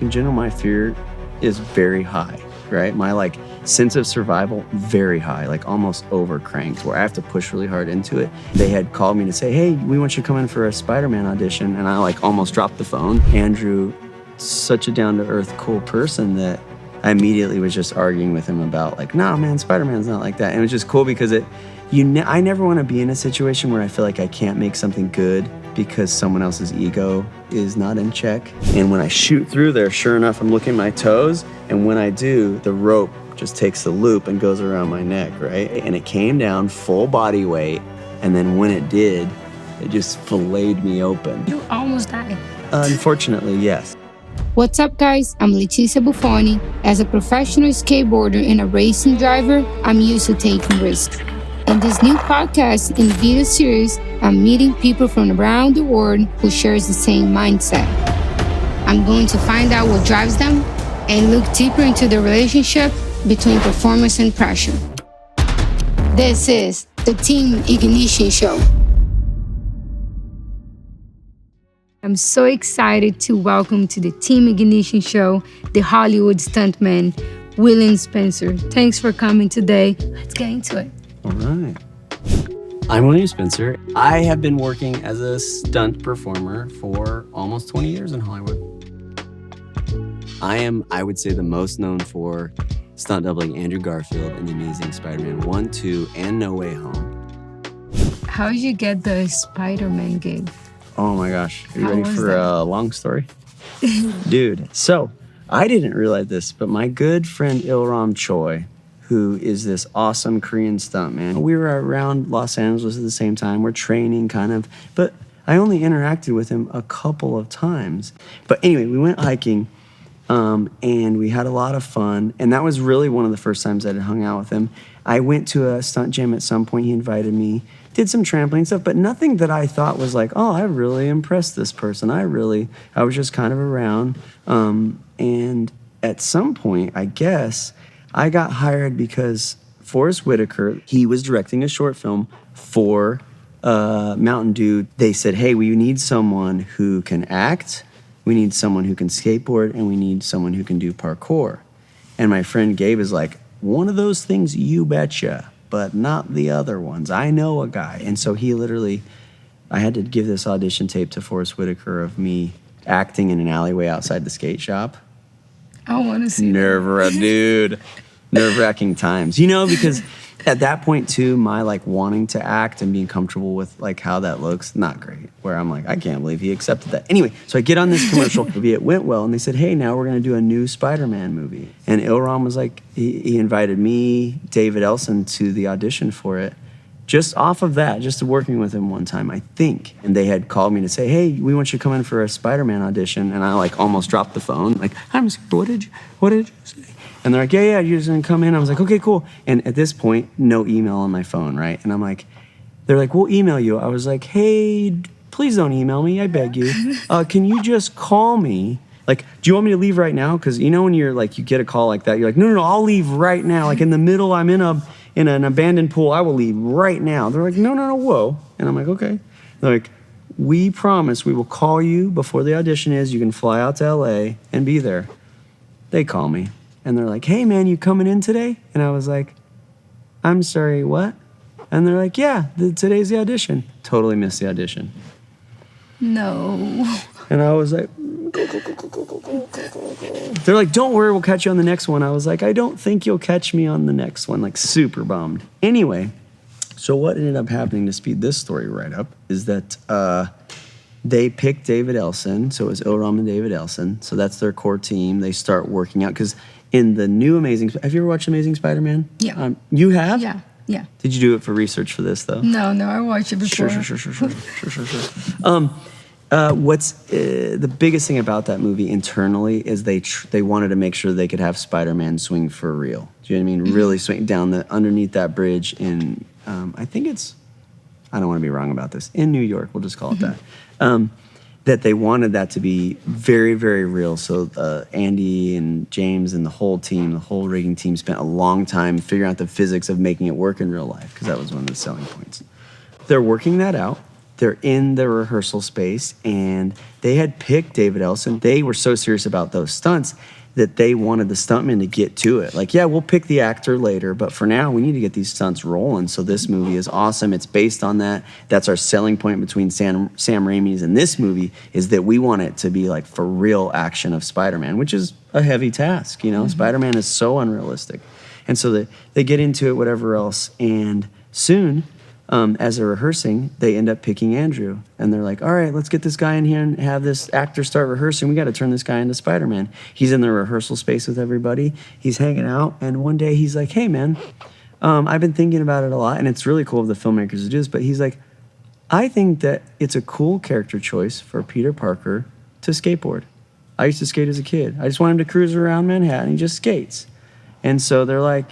in general, my fear is very high, right? My like sense of survival, very high, like almost over cranked, where I have to push really hard into it. They had called me to say, hey, we want you to come in for a Spider-Man audition. And I like almost dropped the phone. Andrew, such a down-to-earth, cool person that I immediately was just arguing with him about like, nah, man, Spider-Man's not like that. And it was just cool because I never want to be in a situation where I feel like I can't make something good because someone else's ego is not in check. And when I shoot through there, sure enough, I'm looking at my toes. And when I do, the rope just takes the loop and goes around my neck, right? And it came down full body weight. And then when it did, it just filleted me open. You almost died. Unfortunately, yes. What's up, guys? I'm Leticia Bufoni. As a professional skateboarder and a racing driver, I'm used to taking risks. In this new podcast and video series, I'm meeting people from around the world who shares the same mindset. I'm going to find out what drives them and look deeper into the relationship between performance and pressure. This is the Team Ignition Show. I'm so excited to welcome to the Team Ignition Show the Hollywood stuntman, William Spencer. Thanks for coming today. Let's get into it. All right. I'm William Spencer. I have been working as a stunt performer for almost 20 years in Hollywood. I would say, the most known for stunt doubling Andrew Garfield in the amazing Spider-Man 1, 2, and No Way Home. How did you get the Spiderman gig? Oh my gosh. Are you ready for a long story? Dude, so I didn't realize this, but my good friend Ilram Choi, who is this awesome Korean stuntman, we were around Los Angeles at the same time. We're training kind of, but I only interacted with him a couple of times. But anyway, we went hiking and we had a lot of fun. And that was really one of the first times I had hung out with him. I went to a stunt gym at some point. He invited me, did some trampoline stuff, but nothing that I thought was like, oh, I really impressed this person. I was just kind of around. And at some point, I guess, I got hired because Forrest Whitaker, he was directing a short film for Mountain Dew. They said, hey, we need someone who can act, we need someone who can skateboard, and we need someone who can do parkour. And my friend Gabe is like, one of those things, you betcha, but not the other ones. I know a guy. And so I had to give this audition tape to Forrest Whitaker of me acting in an alleyway outside the skate shop. I want to see Nerve-wracking times, because at that point too, my like wanting to act and being comfortable with like how that looks, not great, where I'm like, I can't believe he accepted that. Anyway, so I get on this commercial movie, it went well, and they said, hey, now we're gonna do a new Spider-Man movie. And Ilram was like, he invited me, David Elson, to the audition for it, just off of that, just working with him one time, I think. And they had called me to say, hey, we want you to come in for a Spider-Man audition. And I like almost dropped the phone, like, what did you say? And they're like, yeah, you're just gonna come in. I was like, okay, cool. And at this point, no email on my phone, right? And I'm like, they're like, we'll email you. I was like, hey, please don't email me, I beg you. Can you just call me? Like, do you want me to leave right now? Because when you're like, you get a call like that, you're like, no, I'll leave right now. Like in the middle, I'm in an abandoned pool, I will leave right now. They're like, no, whoa. And I'm like, okay. They're like, we promise we will call you before the audition is. You can fly out to LA and be there. They call me. And they're like, hey, man, you coming in today? And I was like, I'm sorry, what? And they're like, yeah, today's the audition. Totally missed the audition. No. And I was like, go. They're like, don't worry, we'll catch you on the next one. I was like, I don't think you'll catch me on the next one. Like, super bummed. Anyway, so what ended up happening, to speed this story right up, is that they picked David Elson. So it was Ilram and David Elson. So that's their core team. They start working out, because in the new Amazing... Have you ever watched Amazing Spider-Man? Yeah. You have? Yeah. Did you do it for research for this, though? No, I watched it before. Sure. What's the biggest thing about that movie internally is they wanted to make sure they could have Spider-Man swing for real. Do you know what I mean? Mm-hmm. Really swing down underneath that bridge in... I think it's... I don't want to be wrong about this. In New York, we'll just call it that. That they wanted that to be very, very real. So Andy and James and the whole team, the whole rigging team, spent a long time figuring out the physics of making it work in real life, because that was one of the selling points. They're working that out, they're in the rehearsal space, and they had picked David Elson. They were so serious about those stunts that they wanted the stuntman to get to it. Like, yeah, we'll pick the actor later, but for now, we need to get these stunts rolling. So this movie is awesome. It's based on that. That's our selling point between Sam Raimi's and this movie, is that we want it to be like for real action of Spider-Man, which is a heavy task. You know, Spider-Man is so unrealistic. And so they get into it, whatever else, and soon, as they're rehearsing, they end up picking Andrew. And they're like, all right, let's get this guy in here and have this actor start rehearsing. We got to turn this guy into Spider-Man. He's in the rehearsal space with everybody. He's hanging out. And one day he's like, hey, man, I've been thinking about it a lot. And it's really cool of the filmmakers to do this. But he's like, I think that it's a cool character choice for Peter Parker to skateboard. I used to skate as a kid. I just want him to cruise around Manhattan. He just skates. And so they're like,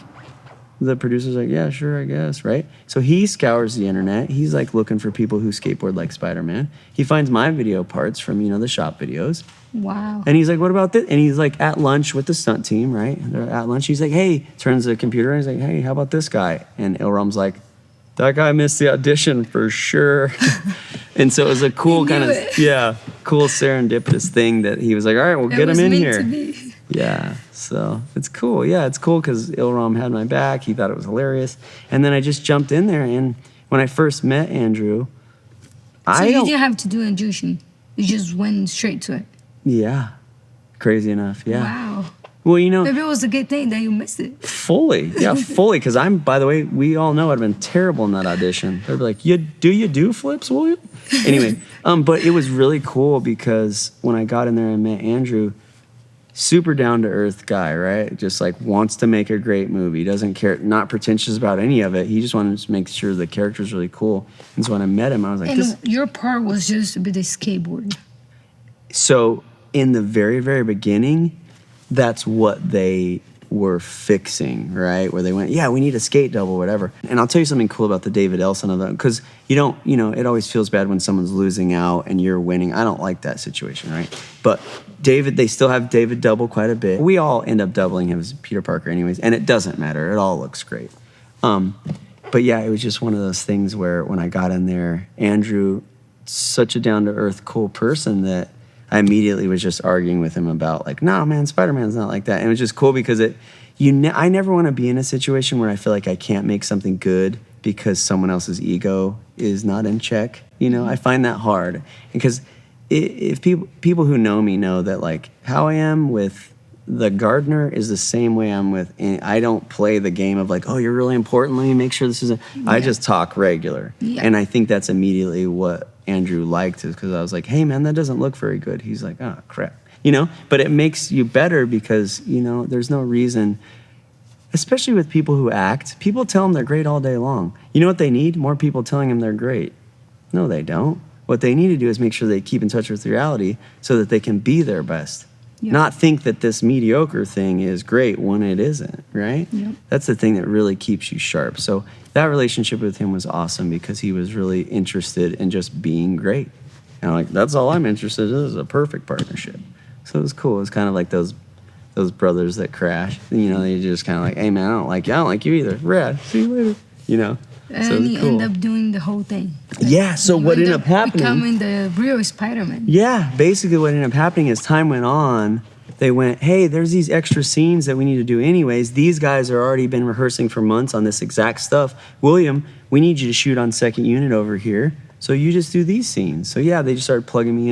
the producer's like, yeah, sure, I guess, right? So he scours the internet. He's like looking for people who skateboard like Spider-Man. He finds my video parts from, you know, the shop videos. Wow. And he's like, what about this? And he's like at lunch with the stunt team, right? They're at lunch. He's like, hey, turns the computer on. He's like, hey, how about this guy? And Ilram's like, that guy missed the audition for sure. And so it was a cool kind of, cool serendipitous thing that he was like, all right, we'll get him in here. Yeah, so it's cool. Yeah, it's cool because Ilram had my back. He thought it was hilarious. And then I just jumped in there. And when I first met Andrew, you didn't have to do an audition. You just went straight to it. Yeah, crazy enough, yeah. Wow. Well, you know. Maybe it was a good thing that you missed it. Fully, because by the way, we all know I'd have been terrible in that audition. They'd be like, you do flips, William? Anyway, but it was really cool because when I got in there and met Andrew, super down-to-earth guy, right? Just like wants to make a great movie. Doesn't care, not pretentious about any of it. He just wanted to make sure the character's really cool. And so when I met him, I was like, and your part was just a bit of skateboarding. So in the very, very beginning, that's what they were fixing, right? Where they went, yeah, we need a skate double, whatever. And I'll tell you something cool about the David Elson of that, because you don't, you know, it always feels bad when someone's losing out and you're winning. I don't like that situation, right? But they still have David double quite a bit. We all end up doubling him as Peter Parker anyways, and it doesn't matter. It all looks great. But yeah, it was just one of those things where when I got in there, Andrew, such a down-to-earth, cool person that I immediately was just arguing with him about like, no, man, Spider-Man's not like that. And it was just cool because I never want to be in a situation where I feel like I can't make something good because someone else's ego is not in check. You know, I find that hard because if people who know me know that like how I am with the gardener is the same way I'm with. I don't play the game of like, oh, you're really important. Let me make sure this is. I just talk regular, and I think that's immediately what Andrew liked is because I was like, hey man, that doesn't look very good. He's like, oh crap, you know. But it makes you better because you know there's no reason. Especially with people who act, people tell them they're great all day long. You know what they need? More people telling them they're great. No, they don't. What they need to do is make sure they keep in touch with reality so that they can be their best. Yep. Not think that this mediocre thing is great when it isn't, right? Yep. That's the thing that really keeps you sharp. So that relationship with him was awesome because he was really interested in just being great. And I'm like, that's all I'm interested in is a perfect partnership. So it was cool. It was kind of like those brothers that crash. You know, they just kind of like, hey man, I don't like you either. Rad, see you later. You know? And so you cool. end up doing the whole thing. Like, yeah, so what ended up happening... becoming the real Spider-Man. Yeah, basically what ended up happening as time went on, they went, hey, there's these extra scenes that we need to do anyways. These guys are already been rehearsing for months on this exact stuff. William, we need you to shoot on second unit over here. So you just do these scenes. So yeah, they just started plugging me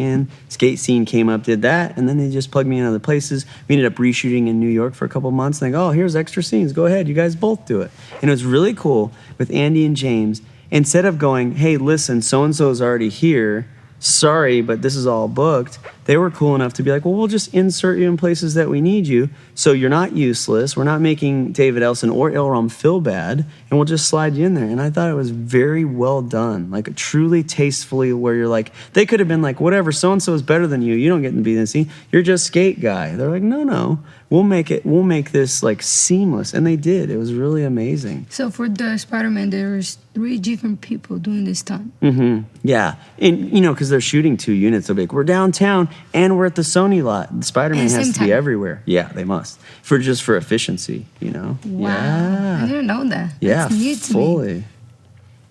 in. Skate scene came up, did that, and then they just plugged me in other places. We ended up reshooting in New York for a couple months. And they go, oh, here's extra scenes. Go ahead, you guys both do it. And it was really cool with Andy and James. Instead of going, hey, listen, so-and-so is already here. Sorry, but this is all booked. They were cool enough to be like, well, we'll just insert you in places that we need you. So you're not useless. We're not making David Elson or Ilram feel bad. And we'll just slide you in there. And I thought it was very well done. Like truly tastefully where you're like, they could have been like, whatever, so-and-so is better than you. You don't get to be in the scene. You're just skate guy. They're like, no. We'll make this like seamless. And they did. It was really amazing. So for the Spider-Man, there's 3 different people doing this stunt. Mm-hmm. Yeah. And, you know, because they're shooting 2 units. They're like, we're downtown and we're at the Sony lot. Spider-Man has to be everywhere. Yeah, they must. For efficiency, you know? Wow. Yeah. I didn't know that. Yeah, That's new to fully. me.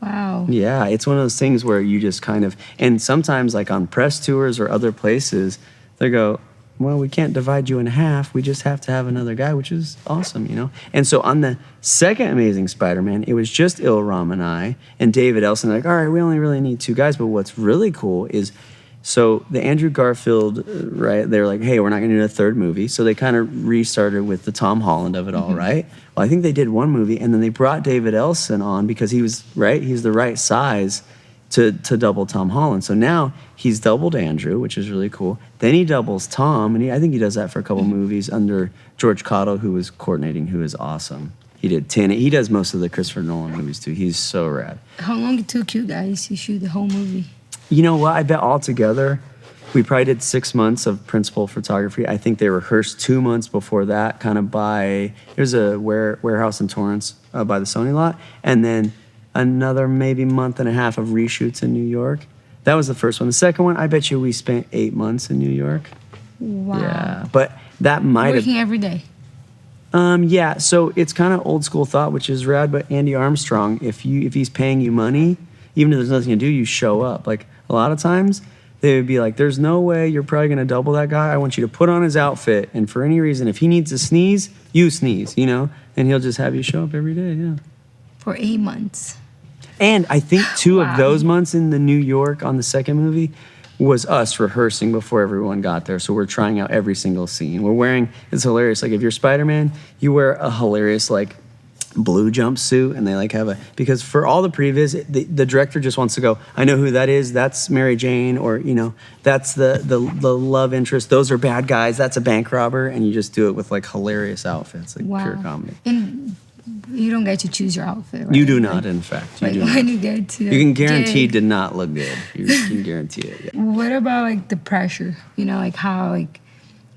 Wow. Yeah, it's one of those things where you just kind of, and sometimes like on press tours or other places, they go, well, we can't divide you in half. We just have to have another guy, which is awesome, you know? And so on the second Amazing Spider-Man, it was just Ilram and I and David Elson. Like, all right, we only really need 2 guys. But what's really cool is, so the Andrew Garfield, right, they're like, hey, we're not going to do a 3rd movie. So they kind of restarted with the Tom Holland of it all, right? Well, I think they did 1 movie, and then they brought David Elson on because he was, right, he's the right size to double Tom Holland. So now he's doubled Andrew, which is really cool. Then he doubles Tom, and I think he does that for a couple movies under George Cottle, who was coordinating, who is awesome. He did Tenet. He does most of the Christopher Nolan movies, too. He's so rad. How long it took you guys to shoot the whole movie? You know what? I bet altogether, we probably did 6 months of principal photography. I think they rehearsed 2 months before that, kind of there's a warehouse in Torrance by the Sony lot, and then another maybe month and a half of reshoots in New York. That was the first one. The second one, I bet you we spent 8 months in New York. Wow. Yeah, but that might have... Working every day? Yeah, so it's kind of old school thought, which is rad, but Andy Armstrong, if he's paying you money, even if there's nothing to do, you show up. Like, a lot of times, they would be like, there's no way you're probably going to double that guy. I want you to put on his outfit, and for any reason, if he needs to sneeze, you sneeze, you know? And he'll just have you show up every day, yeah. For 8 months. And I think 2 of those months in the New York on the second movie was us rehearsing before everyone got there. So we're trying out every single scene. We're wearing, it's hilarious. Like if you're Spider-Man, you wear a hilarious like blue jumpsuit, and they like have because for all the previs, the director just wants to go, I know who that is. That's Mary Jane, or, you know, that's the love interest. Those are bad guys. That's a bank robber. And you just do it with like hilarious outfits, like pure comedy. And you don't get to choose your outfit, right? You do not, in fact. You like do when not. you get to you can guarantee to not look good. You can guarantee it. Yeah. What about like the pressure? You know, like how like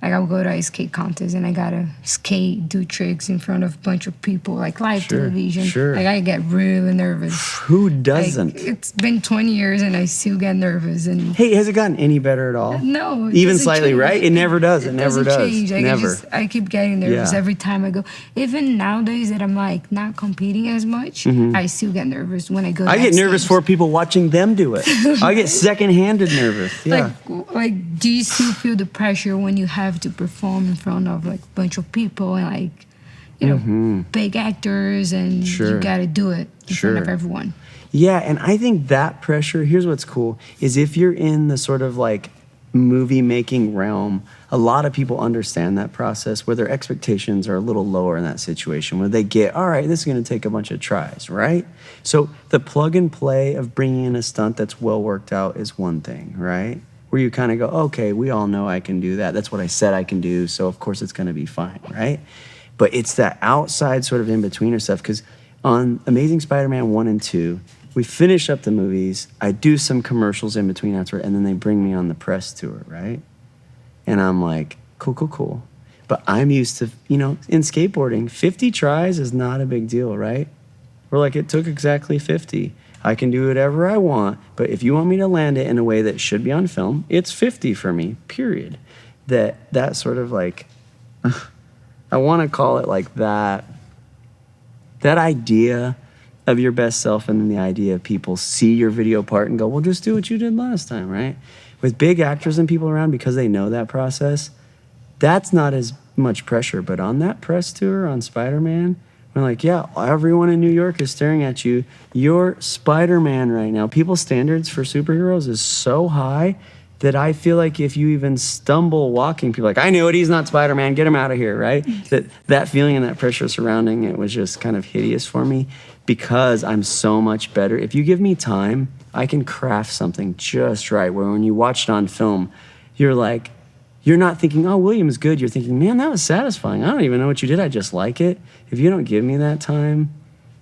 I'll go to a skate contest and I gotta skate, do tricks in front of a bunch of people, like live television. Sure. Like I get really nervous. Who doesn't? Like, it's been 20 years and I still get nervous. And hey, has it gotten any better at all? No. Even slightly, change. right? It never does. It never does. Change. Like, never. I keep getting nervous every time I go. Even nowadays that I'm like not competing as much, I still get nervous when I go. I get nervous for people watching them do it. I get second-handed nervous. Yeah. Like, do you still feel the pressure when you have to perform in front of like a bunch of people and like, you know, big actors, and you got to do it in front of everyone? Yeah, and I think that pressure, here's what's cool, is if you're in the sort of like movie making realm, a lot of people understand that process where their expectations are a little lower in that situation, where they get, all right, this is going to take a bunch of tries, right? So the plug and play of bringing in a stunt that's well worked out is one thing, right? Where you kind of go, okay, we all know I can do that. That's what I said I can do, so of course it's going to be fine, right? But it's that outside sort of in-betweener stuff, because on Amazing Spider-Man 1 and 2, we finish up the movies, I do some commercials in between after, and then they bring me on the press tour, right? And I'm like, cool. But I'm used to, you know, in skateboarding, 50 tries is not a big deal, right? We're like, it took exactly 50. I can do whatever I want, but if you want me to land it in a way that should be on film, it's 50 for me, period. That sort of like, I want to call it like that idea of your best self, and then the idea of people see your video part and go, well, just do what you did last time, right? With big actors and people around, because they know that process, that's not as much pressure. But on that press tour on Spider-Man, we're like, yeah, everyone in New York is staring at you. You're Spider-Man right now. People's standards for superheroes is so high that I feel like if you even stumble walking, people are like, I knew it, he's not Spider-Man, get him out of here, right? That feeling and that pressure surrounding it was just kind of hideous for me, because I'm so much better. If you give me time, I can craft something just right, where when you watch it on film, you're like, you're not thinking, oh, William's good. You're thinking, man, that was satisfying. I don't even know what you did. I just like it. If you don't give me that time,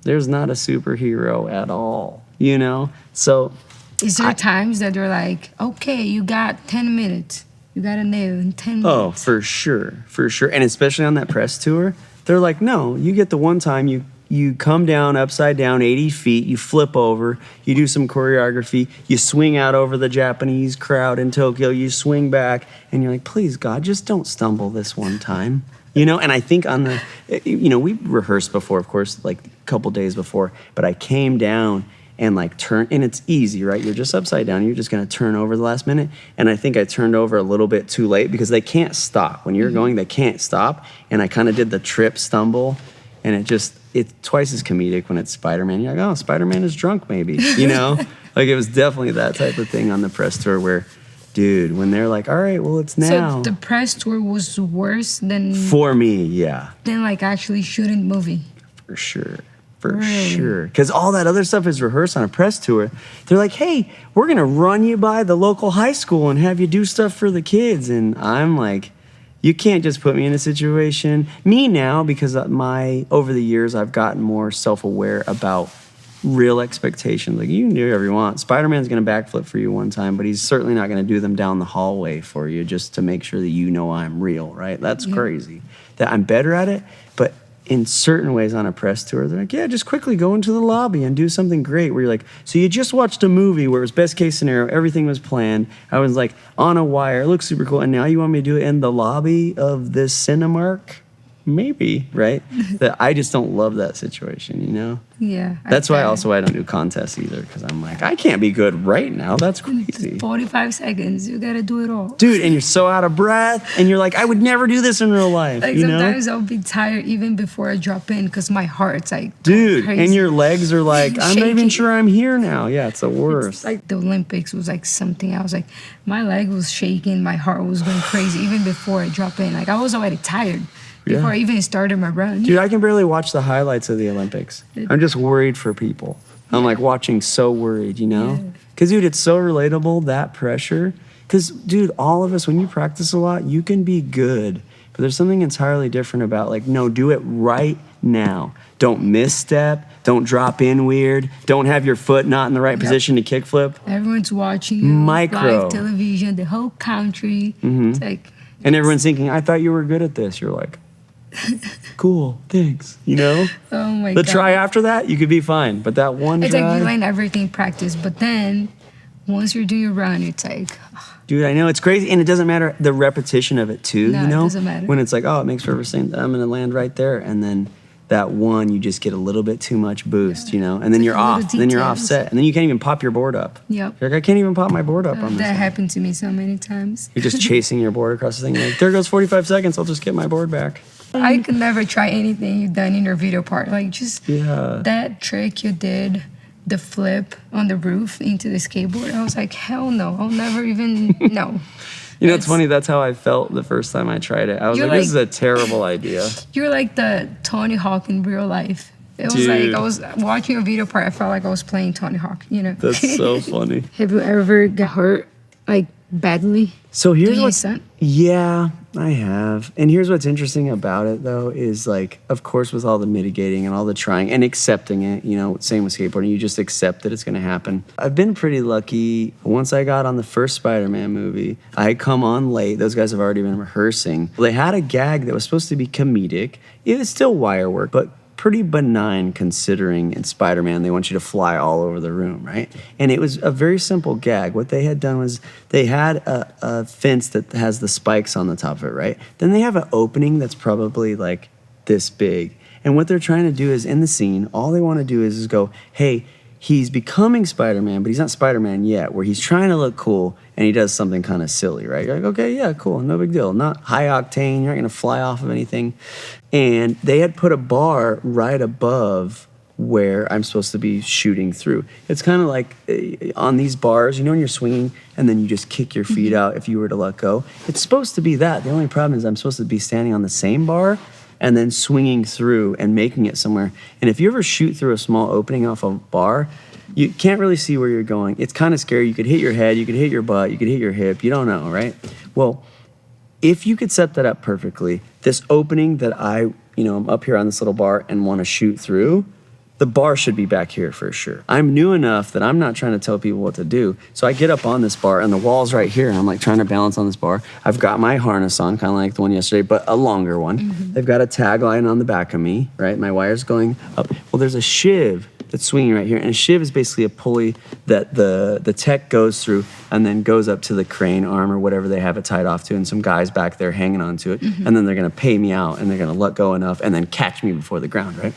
there's not a superhero at all, you know? So is there times that they're like, okay, you got 10 minutes. You got to nail in 10 minutes. Oh, for sure. And especially on that press tour, they're like, no, you get the one time you come down upside down 80 feet, you flip over, you do some choreography, you swing out over the Japanese crowd in Tokyo, you swing back, and you're like, please, God, just don't stumble this one time. You know, and I think on we rehearsed before, of course, like a couple days before, but I came down and like turn, and it's easy, right? You're just upside down. You're just going to turn over the last minute. And I think I turned over a little bit too late because they can't stop. When you're going, they can't stop. And I kind of did the trip stumble, and it's twice as comedic when it's Spiderman. You're like, oh, Spiderman is drunk maybe, you know? Like it was definitely that type of thing on the press tour where, dude, when they're like, all right, well, it's now. So the press tour was worse than... For me, yeah. Than like actually shooting the movie. For sure. For sure. Because all that other stuff is rehearsed on a press tour. They're like, hey, we're going to run you by the local high school and have you do stuff for the kids. And I'm like, you can't just put me in a situation. Me now, because over the years, I've gotten more self-aware about real expectations. Like, you can do whatever you want. Spider-Man's going to backflip for you one time, but he's certainly not going to do them down the hallway for you just to make sure that you know I'm real, right? That's crazy. That I'm better at it, but in certain ways on a press tour, they're like, yeah, just quickly go into the lobby and do something great where you're like, so you just watched a movie where it was best case scenario, everything was planned. I was like on a wire, it looks super cool, and now you want me to do it in the lobby of this Cinemark? Maybe, right? That I just don't love that situation, you know? Yeah. That's why also I don't do contests either, because I'm like, I can't be good right now. That's crazy. 45 seconds. You got to do it all. Dude, and you're so out of breath, and you're like, I would never do this in real life, like you know? Sometimes I'll be tired even before I drop in because my heart's like, dude, crazy. And your legs are like, I'm not even sure I'm here now. Yeah, it's the worst. It's like the Olympics was like something else. Like my leg was shaking, my heart was going crazy even before I drop in. Like I was already tired. Before I even started my run. Dude, I can barely watch the highlights of the Olympics. I'm just worried for people. I'm like watching so worried, you know? Because, dude, it's so relatable, that pressure. Because, dude, all of us, when you practice a lot, you can be good. But there's something entirely different about, like, no, do it right now. Don't misstep. Don't drop in weird. Don't have your foot not in the right position to kickflip. Everyone's watching you. Micro. Live television, the whole country. It's like... And everyone's thinking, I thought you were good at this. You're like... cool, thanks. You know? Oh my God. The try after that, you could be fine. But that one it's try... like you learn everything in practice. But then, once you're doing your run, it's like... Dude, I know. It's crazy. And it doesn't matter the repetition of it, too, no, you know? it doesn't matter. When it's like, oh, it makes perfect sense. I'm going to land right there. And then that one, you just get a little bit too much boost, you know? And then you're off. Then you're offset. And then you can't even pop your board up. Yep. You're like, I can't even pop my board up on this That one. happened to me so many times. You're just chasing your board across the thing. You're like, there goes 45 seconds. I'll just get my board back. I could never try anything you've done in your video part. Like just Yeah. that trick you did, the flip on the roof into the skateboard. I was like, hell no, I'll never even, no. You know, it's funny. That's how I felt the first time I tried it. I was like, this is a terrible idea. You're like the Tony Hawk in real life. It was Dude. like I was watching a video part. I felt like I was playing Tony Hawk, you know? That's so funny. Have you ever got hurt, like, badly? So here's Doing a what... stunt? Yeah, I have. And here's what's interesting about it, though, is like, of course, with all the mitigating and all the trying and accepting it, you know, same with skateboarding, you just accept that it's going to happen. I've been pretty lucky. Once I got on the first Spider-Man movie, I had come on late. Those guys have already been rehearsing. Well, they had a gag that was supposed to be comedic. It was still wire work, but pretty benign considering in Spider-Man they want you to fly all over the room, right? And it was a very simple gag. What they had done was they had a fence that has the spikes on the top of it, right? Then they have an opening that's probably like this big. And what they're trying to do is in the scene, all they want to do is go, hey, he's becoming Spider-Man, but he's not Spider-Man yet, where he's trying to look cool and he does something kind of silly, right? You're like, okay, yeah, cool, no big deal. Not high octane, you're not gonna fly off of anything. And they had put a bar right above where I'm supposed to be shooting through. It's kind of like on these bars, you know when you're swinging and then you just kick your feet out if you were to let go? It's supposed to be that. The only problem is I'm supposed to be standing on the same bar and then swinging through and making it somewhere. And if you ever shoot through a small opening off a bar, you can't really see where you're going. It's kind of scary. You could hit your head, you could hit your butt, you could hit your hip. You don't know, right? Well, if you could set that up perfectly, this opening that I'm up here on this little bar and want to shoot through, the bar should be back here for sure. I'm new enough that I'm not trying to tell people what to do. So I get up on this bar and the wall's right here and I'm like trying to balance on this bar. I've got my harness on, kind of like the one yesterday, but a longer one. Mm-hmm. They've got a tagline on the back of me, right? My wire's going up. Well, there's a shiv that's swinging right here. And a shiv is basically a pulley that the tech goes through and then goes up to the crane arm or whatever they have it tied off to. And some guys back there hanging on to it. Mm-hmm. And then they're going to pay me out and they're going to let go enough and then catch me before the ground, right?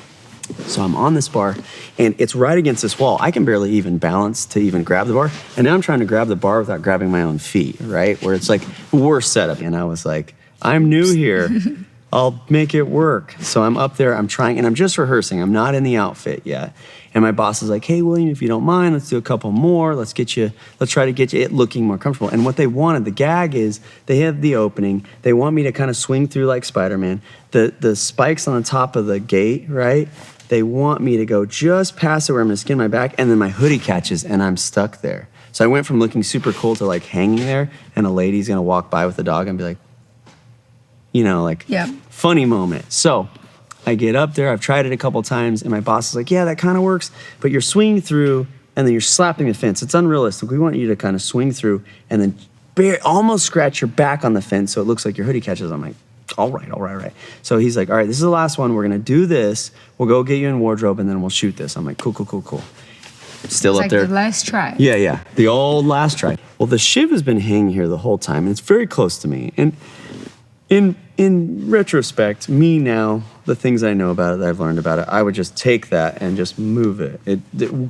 So I'm on this bar, and it's right against this wall. I can barely even balance to even grab the bar. And now I'm trying to grab the bar without grabbing my own feet, right? Where it's like worst setup. And I was like, I'm new here. I'll make it work. So I'm up there, I'm trying, and I'm just rehearsing. I'm not in the outfit yet. And my boss is like, hey, William, if you don't mind, let's do a couple more. Let's try to get you it looking more comfortable. And what they wanted, the gag is, they have the opening. They want me to kind of swing through like Spiderman. The spikes on the top of the gate, right? They want me to go just past it where I'm gonna skin my back, and then my hoodie catches, and I'm stuck there. So I went from looking super cool to like hanging there, and a lady's gonna walk by with a dog and be like, funny moment. So I get up there, I've tried it a couple times, and my boss is like, yeah, that kind of works, but you're swinging through and then you're slapping the fence. It's unrealistic. We want you to kind of swing through and then almost scratch your back on the fence so it looks like your hoodie catches. I'm like, all right. So he's like, all right, this is the last one. We're gonna do this. We'll go get you in wardrobe and then we'll shoot this. I'm like, cool. Still up there. Like the last try. Yeah, the old last try. Well, the shiv has been hanging here the whole time, and it's very close to me. And in retrospect, me now, the things I know about it, that I've learned about it, I would just take that and just move it. It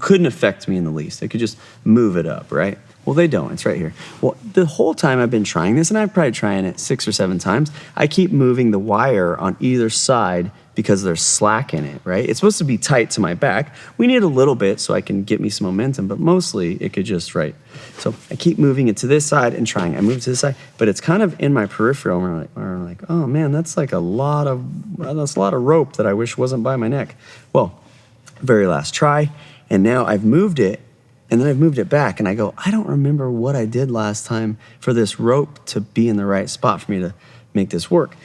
couldn't affect me in the least. I could just move it up, right? Well, they don't. It's right here. Well, the whole time I've been trying this, and I've probably trying it 6 or 7 times, I keep moving the wire on either side because there's slack in it, right? It's supposed to be tight to my back. We need a little bit so I can get me some momentum, but mostly it could just, right? So I keep moving it to this side and trying. I move to this side, but it's kind of in my peripheral where I'm like, oh man, that's a lot of rope that I wish wasn't by my neck. Well, very last try, and now I've moved it, and then I've moved it back, and I go, I don't remember what I did last time for this rope to be in the right spot for me to make this work.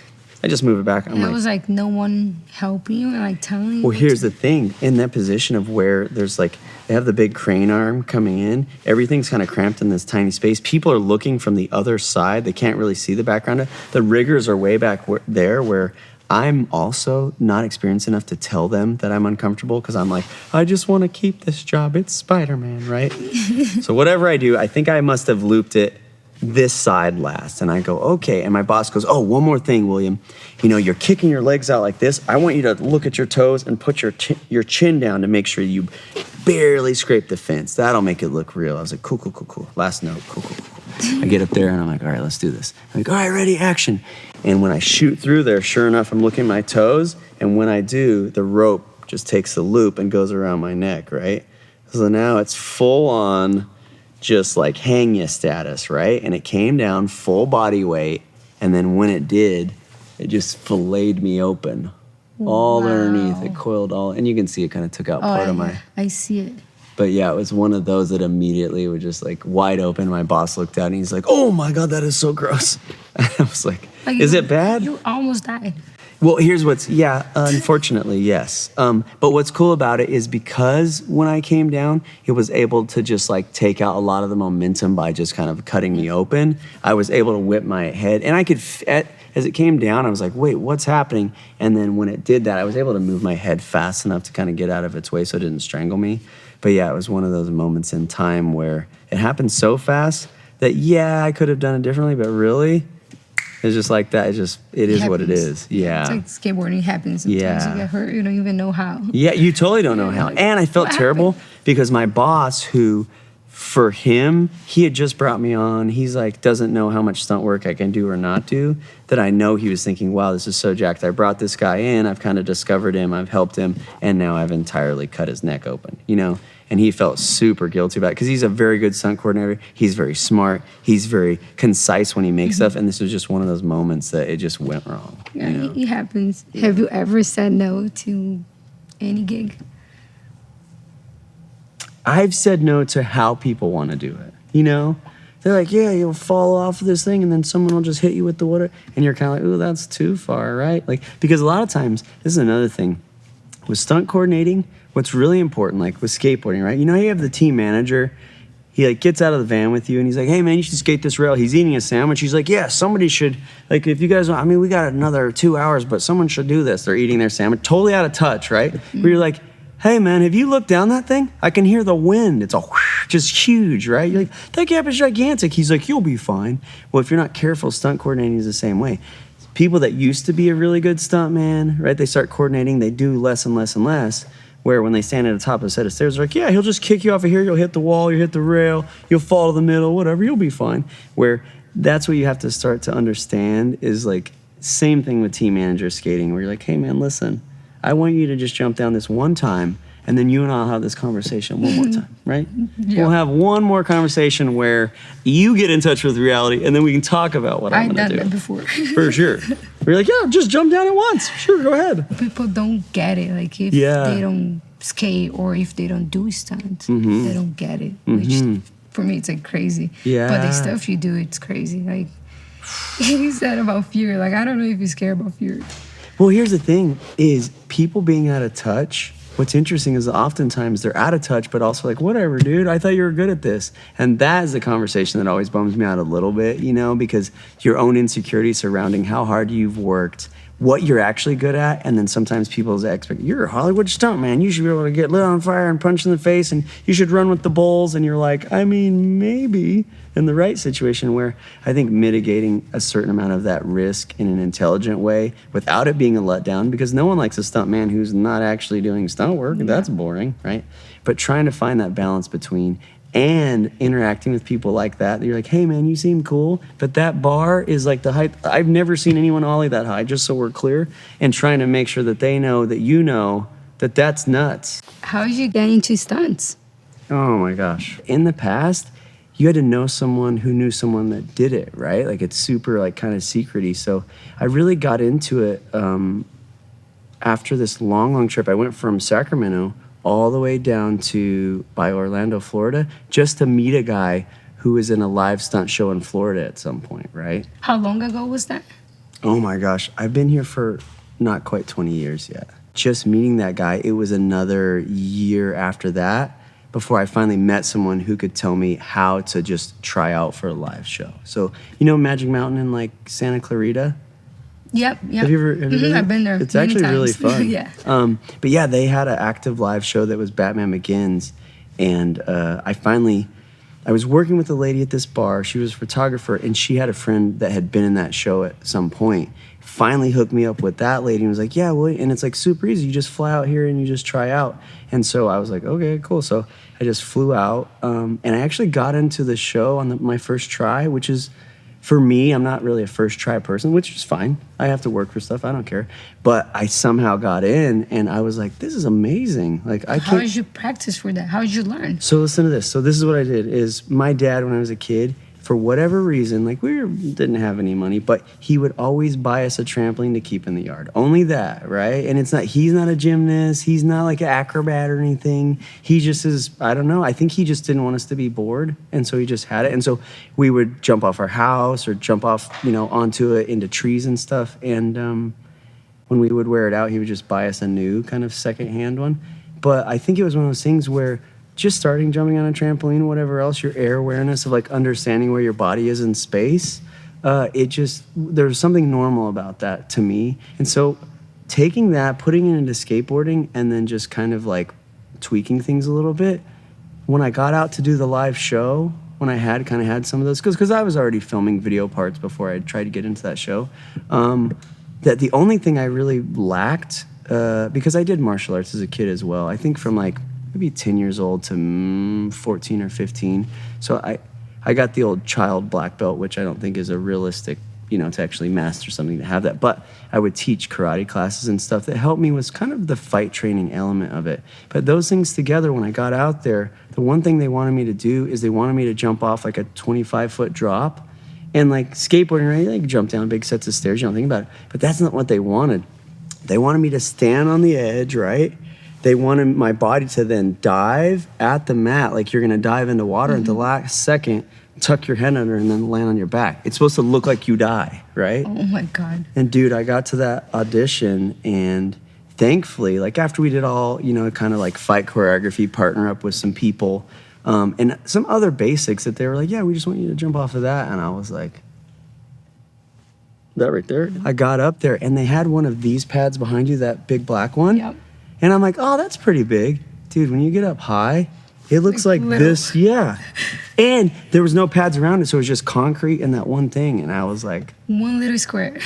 I just move it back. And it was like no one helping you and like telling you. Well, here's the thing. In that position of where there's like, they have the big crane arm coming in, everything's kind of cramped in this tiny space. People are looking from the other side. They can't really see the background. The riggers are way back there where I'm also not experienced enough to tell them that I'm uncomfortable because I'm like, I just want to keep this job. It's Spider-Man, right? So whatever I do, I think I must have looped it this side last. And I go, okay. And my boss goes, oh, one more thing, William. You're kicking your legs out like this. I want you to look at your toes and put your chin down to make sure you barely scrape the fence. That'll make it look real. I was like, cool. Last note, cool. I get up there and I'm like, all right, let's do this. I'm like, all right, ready, action. And when I shoot through there, sure enough, I'm looking at my toes. And when I do, the rope just takes the loop and goes around my neck, right? So now it's full on just like hang ya status, right? And it came down full body weight. And then when it did, it just filleted me open. All underneath, it coiled all, and you can see it kind of took out part of my... I see it. But yeah, it was one of those that immediately were just like wide open. My boss looked at it and he's like, oh my God, that is so gross. And I was like is it bad? You almost died. Well, here's unfortunately, yes. But what's cool about it is because when I came down, it was able to just like take out a lot of the momentum by just kind of cutting me open. I was able to whip my head, and I could, as it came down, I was like, wait, what's happening? And then when it did that, I was able to move my head fast enough to kind of get out of its way so it didn't strangle me. But yeah, it was one of those moments in time where it happened so fast that, I could have done it differently, but really, it's just like that. It is what it is. Yeah. It's like skateboarding happens. Sometimes you get hurt. You don't even know how. Yeah, you totally don't know how. And I felt terrible because my boss, who, for him, he had just brought me on. He's like, doesn't know how much stunt work I can do or not do. That I know he was thinking, wow, this is so jacked. I brought this guy in. I've kind of discovered him. I've helped him. And now I've entirely cut his neck open, And he felt super guilty about it because he's a very good stunt coordinator. He's very smart. He's very concise when he makes stuff. And this was just one of those moments that it just went wrong. Yeah, it happens. Have you ever said no to any gig? I've said no to how people want to do it. They're like, yeah, you'll fall off of this thing and then someone will just hit you with the water. And you're kind of like, ooh, that's too far, right? Like, because a lot of times, this is another thing. With stunt coordinating, what's really important, like with skateboarding, right? You have the team manager. He like gets out of the van with you and he's like, hey man, you should skate this rail. He's eating a sandwich. He's like, yeah, somebody should, like if you guys want, we got another 2 hours, but someone should do this. They're eating their sandwich, totally out of touch, right? Where you're like, hey man, have you looked down that thing? I can hear the wind. It's all just huge, right? You're like, that gap is gigantic. He's like, you'll be fine. Well, if you're not careful, stunt coordinating is the same way. people that used to be a really good stunt man, right? They start coordinating, they do less and less and less. Where when they stand at the top of a set of stairs, they're like, yeah, he'll just kick you off of here, you'll hit the wall, you'll hit the rail, you'll fall to the middle, whatever, you'll be fine. Where that's what you have to start to understand is like, same thing with team manager skating, where you're like, hey man, listen, I want you to just jump down this one time, and then you and I'll have this conversation one more time, right? Yep. We'll have one more conversation where you get in touch with reality, and then we can talk about what I'm gonna do. I've done that before. For sure. We're like, yeah, just jump down at once. Sure, go ahead. People don't get it. Like if they don't skate or if they don't do stunts, they don't get it. Which for me, it's like crazy. Yeah. But the stuff you do, it's crazy. Like he said about fear. Like I don't know if you're scared about fear. Well, here's the thing: is people being out of touch. What's interesting is oftentimes they're out of touch, but also like, whatever, dude, I thought you were good at this. And that is the conversation that always bums me out a little bit, you know, because your own insecurity surrounding how hard you've worked, what you're actually good at, and then sometimes people's you're a Hollywood stunt man, you should be able to get lit on fire and punch in the face, and you should run with the bulls, and you're like, I mean, maybe in the right situation, where I think mitigating a certain amount of that risk in an intelligent way without it being a letdown, because no one likes a stunt man who's not actually doing stunt work, that's boring, right? But trying to find that balance between and interacting with people like that, you're like, hey man, you seem cool, but that bar is like the height. I've never seen anyone ollie that high, just so we're clear, and trying to make sure that they know that you know that that's nuts. How did you get into stunts? Oh my gosh. In the past, you had to know someone who knew someone that did it, right? Like it's super like kind of secrety. So I really got into it after this long trip. I went from Sacramento all the way down to by Orlando, Florida, just to meet a guy who was in a live stunt show in Florida at some point, right? How long ago was that? Oh my gosh, I've been here for not quite 20 years yet. Just meeting that guy, it was another year after that before I finally met someone who could tell me how to just try out for a live show. So, you know Magic Mountain in like Santa Clarita? Yep. Have you ever been there? I've been there. It's actually times. really fun. Yeah. But yeah, they had an active live show that was Batman Begins, and I was working with a lady at this bar. She was a photographer, and she had a friend that had been in that show at some point. Finally hooked me up with that lady and was like, yeah, well, and it's like super easy. You just fly out here and you just try out. And so I was like, okay, cool. So I just flew out, and I actually got into the show on my first try, which is, for me, I'm not really a first try person, which is fine. I have to work for stuff, I don't care. But I somehow got in, and I was like, this is amazing. Like, How did you practice for that? How did you learn? So listen to this. So this is what I did, is my dad, when I was a kid, for whatever reason, like didn't have any money, but he would always buy us a trampoline to keep in the yard. Only that, right? And he's not a gymnast, he's not like an acrobat or anything. He just is, I don't know, I think he just didn't want us to be bored, and so he just had it. And so we would jump off our house or jump off, onto it into trees and stuff. And when we would wear it out, he would just buy us a new kind of secondhand one. But I think it was one of those things where just starting jumping on a trampoline, whatever else, your air awareness of like understanding where your body is in space, there's something normal about that to me. And so taking that, putting it into skateboarding, and then just kind of like tweaking things a little bit, when I got out to do the live show, when I had some of those, because I was already filming video parts before I tried to get into that show, that the only thing I really lacked, because I did martial arts as a kid as well, I think from like maybe 10 years old to 14 or 15. So I got the old child black belt, which I don't think is a realistic, to actually master something, to have that. But I would teach karate classes and stuff that helped me with kind of the fight training element of it. But those things together, when I got out there, the one thing they wanted me to do is they wanted me to jump off like a 25-foot drop. And like skateboarding, right? Like jump down big sets of stairs, you don't think about it. But that's not what they wanted. They wanted me to stand on the edge, right? They wanted my body to then dive at the mat, like you're gonna dive into water, at the last second, tuck your head under and then land on your back. It's supposed to look like you die, right? Oh my God. And dude, I got to that audition, and thankfully, like after we did all, kind of like fight choreography, partner up with some people, and some other basics that they were like, yeah, we just want you to jump off of that. And I was like, that right there? I got up there, and they had one of these pads behind you, that big black one. Yep. And I'm like, oh, that's pretty big. Dude, when you get up high, it looks like this. Yeah. And there was no pads around it, so it was just concrete and that one thing. And I was like... One little square.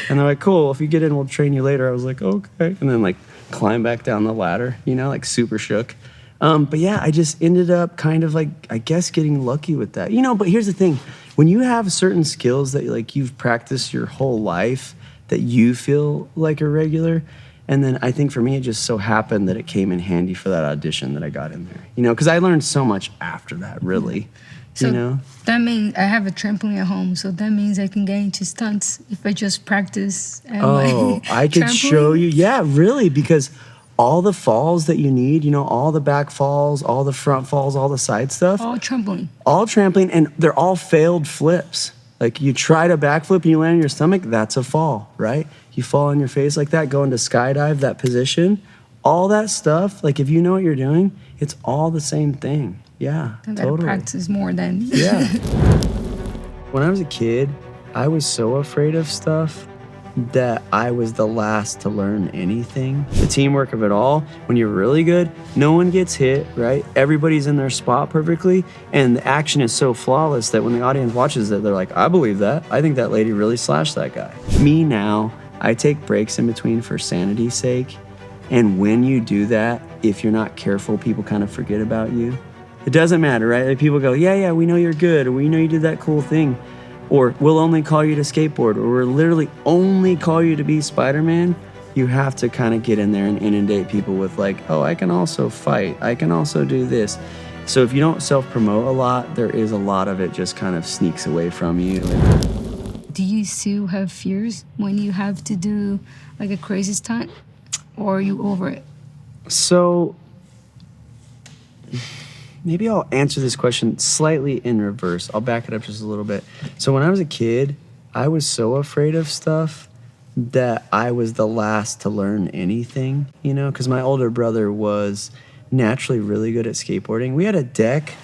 And they're like, cool, if you get in, we'll train you later. I was like, okay. And then like climb back down the ladder, you know, like super shook. But yeah, I just ended up kind of like, I guess, getting lucky with that. You know, but here's the thing. When you have certain skills that like you've practiced your whole life that you feel like are regular, and then I think for me, it just so happened that it came in handy for that audition that I got in there. You know, because I learned so much after that, really. So you know? that means I have a trampoline at home, so that means I can get into stunts if I just practice. At Oh, my I could trampoline. show you. Yeah, really, because all the falls that you need, you know, all the back falls, all the front falls, all the side stuff, All trampoline. all trampoline, and they're all failed flips. Like you try to backflip and you land on your stomach, that's a fall, right? You fall on your face like that, go into skydive, that position, all that stuff. Like if you know what you're doing, it's all the same thing. Yeah, I gotta totally. practice more than. Yeah. When I was a kid, I was so afraid of stuff that I was the last to learn anything. The teamwork of it all, when you're really good, no one gets hit, right? Everybody's in their spot perfectly, and the action is so flawless that when the audience watches it, they're like, I believe that. I think that lady really slashed that guy. Me now, I take breaks in between for sanity's sake, and when you do that, if you're not careful, people kind of forget about you. It doesn't matter, right? Like people go, yeah, we know you're good, or we know you did that cool thing. Or we'll only call you to skateboard, or we'll literally only call you to be Spiderman. You have to kind of get in there and inundate people with like, oh, I can also fight. I can also do this. So if you don't self-promote a lot, there is a lot of it just kind of sneaks away from you. Do you still have fears when you have to do like a crazy stunt, or are you over it? So maybe I'll answer this question slightly in reverse. I'll back it up just a little bit. So when I was a kid, I was so afraid of stuff that I was the last to learn anything, you know, because my older brother was naturally really good at skateboarding. We had a deck,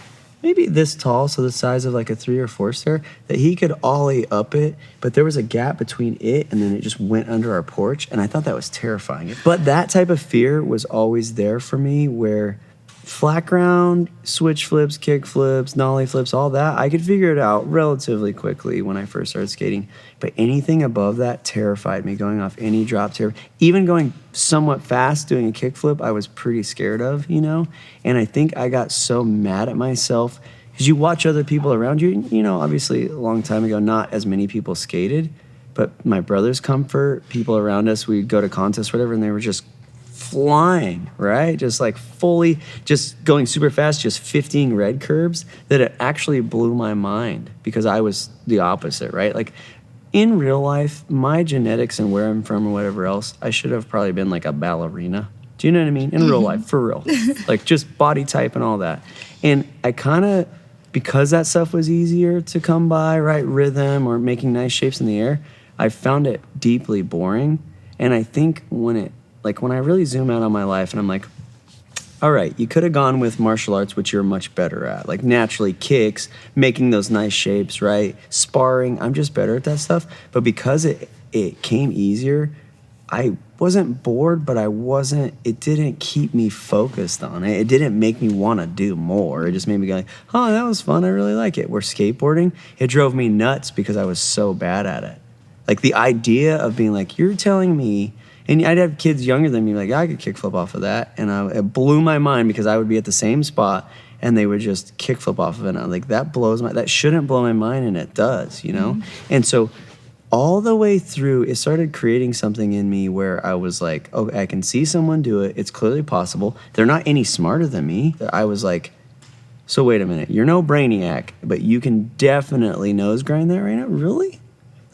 maybe this tall, so the size of like a 3 or 4 stair, that he could ollie up it, but there was a gap between it and then it just went under our porch, and I thought that was terrifying. But that type of fear was always there for me, where flat ground, switch flips, kick flips, nollie flips, all that, I could figure it out relatively quickly when I first started skating. But anything above that terrified me. Going off any drop, even going somewhat fast doing a kick flip, I was pretty scared of, you know? And I think I got so mad at myself because you watch other people around you. You know, obviously a long time ago, not as many people skated, but my brother's comfort, people around us, we'd go to contests, whatever, and they were just flying, right? Just like fully, just going super fast, just 15 red curbs, that it actually blew my mind because I was the opposite, right? Like in real life, my genetics and where I'm from or whatever else, I should have probably been like a ballerina. Do you know what I mean? In real life, for real. Like just body type and all that. And I kind of, because that stuff was easier to come by, right? Rhythm or making nice shapes in the air, I found it deeply boring. And I think when I really zoom out on my life and I'm like, all right, you could have gone with martial arts, which you're much better at. Like naturally kicks, making those nice shapes, right? Sparring, I'm just better at that stuff. But because it came easier, I wasn't bored, but it didn't keep me focused on it. It didn't make me want to do more. It just made me go like, oh, that was fun, I really like it. Where skateboarding, it drove me nuts because I was so bad at it. Like the idea of being like, you're telling me, and I'd have kids younger than me like, I could kickflip off of that. And it blew my mind because I would be at the same spot and they would just kickflip off of it. And I'm like, that shouldn't blow my mind, and it does, you know? Mm-hmm. And so all the way through, it started creating something in me where I was like, oh, I can see someone do it. It's clearly possible. They're not any smarter than me. I was like, so wait a minute, you're no brainiac, but you can definitely nose grind that right now? Really?